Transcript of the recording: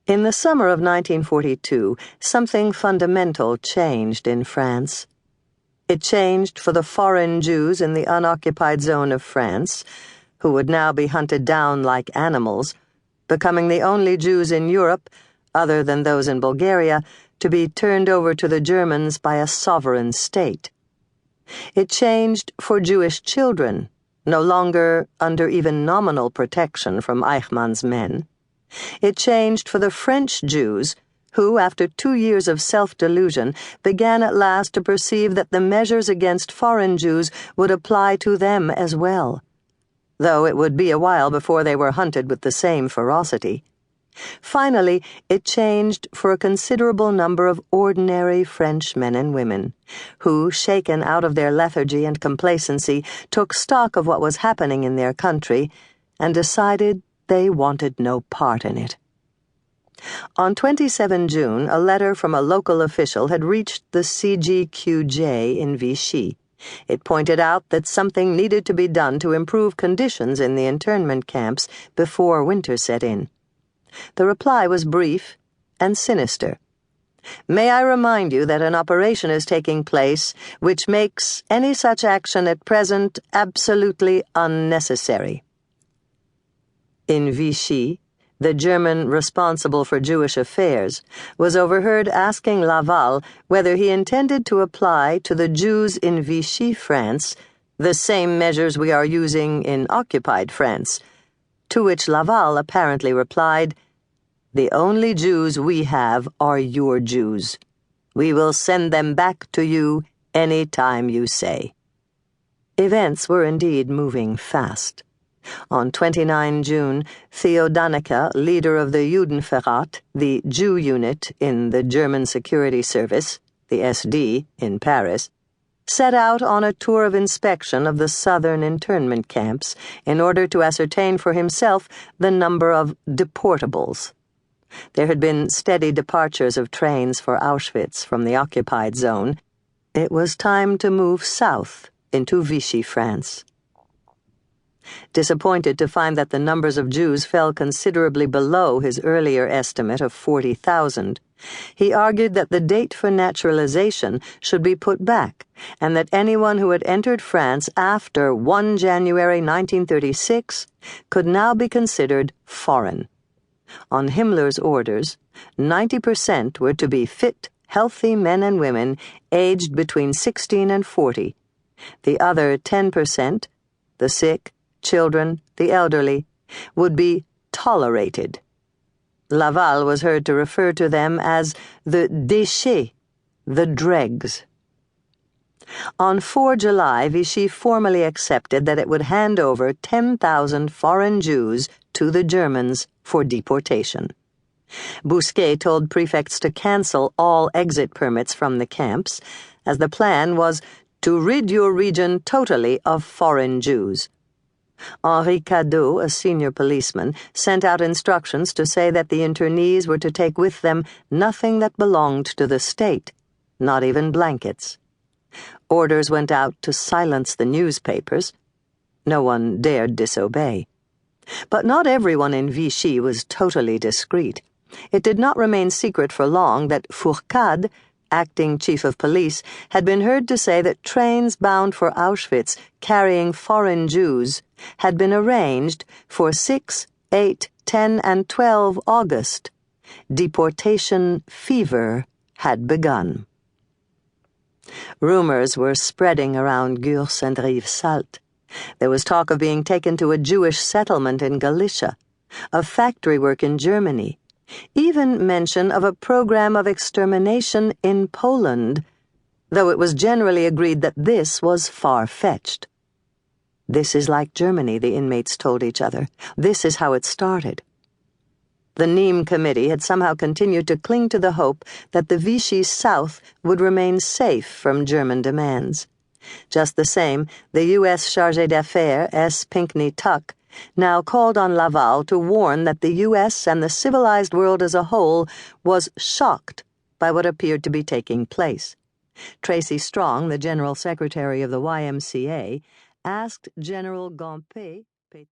In the summer of 1942, something fundamental changed in France. It changed for the foreign Jews in the unoccupied zone of France, who would now be hunted down like animals, becoming the only Jews in Europe, other than those in Bulgaria, to be turned over to the Germans by a sovereign state. It changed for Jewish children, no longer under even nominal protection from Eichmann's men. It changed for the French Jews, who, after 2 years of self-delusion, began at last to perceive that the measures against foreign Jews would apply to them as well, though it would be a while before they were hunted with the same ferocity. Finally, it changed for a considerable number of ordinary French men and women, who, shaken out of their lethargy and complacency, took stock of what was happening in their country and decided they wanted no part in it. On 27 June, a letter from a local official had reached the CGQJ in Vichy. It pointed out that something needed to be done to improve conditions in the internment camps before winter set in. The reply was brief and sinister. "May I remind you that an operation is taking place which makes any such action at present absolutely unnecessary." In Vichy, the German responsible for Jewish affairs was overheard asking Laval whether he intended to apply to the Jews in Vichy, France, the same measures we are using in occupied France, to which Laval apparently replied, "The only Jews we have are your Jews. We will send them back to you any time you say." Events were indeed moving fast. On 29 June, Theo Danneke, leader of the Judenverrat, the Jew unit in the German Security Service, the SD, in Paris, set out on a tour of inspection of the southern internment camps in order to ascertain for himself the number of deportables. There had been steady departures of trains for Auschwitz from the occupied zone. It was time to move south into Vichy, France. Disappointed to find that the numbers of Jews fell considerably below his earlier estimate of 40,000, he argued that the date for naturalization should be put back, and that anyone who had entered France after 1 January 1936 could now be considered foreign. On Himmler's orders, 90% were to be fit, healthy men and women aged between 16 and 40. The other 10%, the sick, children, the elderly, would be tolerated. Laval was heard to refer to them as the déchets, the dregs. On 4 July, Vichy formally accepted that it would hand over 10,000 foreign Jews to the Germans for deportation. Bousquet told prefects to cancel all exit permits from the camps, as the plan was to rid your region totally of foreign Jews. Henri Cadeau, a senior policeman, sent out instructions to say that the internees were to take with them nothing that belonged to the state, not even blankets. Orders went out to silence the newspapers. No one dared disobey. But not everyone in Vichy was totally discreet. It did not remain secret for long that Fourcade, acting chief of police, had been heard to say that trains bound for Auschwitz carrying foreign Jews had been arranged for 6, 8, 10, and 12 August. Deportation fever had begun. Rumors were spreading around Gurs and Rivesaltes. There was talk of being taken to a Jewish settlement in Galicia, of factory work in Germany, even mention of a program of extermination in Poland, though it was generally agreed that this was far-fetched. "This is like Germany," the inmates told each other. "This is how it started." The Nîmes Committee had somehow continued to cling to the hope that the Vichy South would remain safe from German demands. Just the same, the U.S. Chargé d'Affaires, S. Pinckney Tuck, now called on Laval to warn that the U.S. and the civilized world as a whole was shocked by what appeared to be taking place. Tracy Strong, the General Secretary of the YMCA, asked General Gompé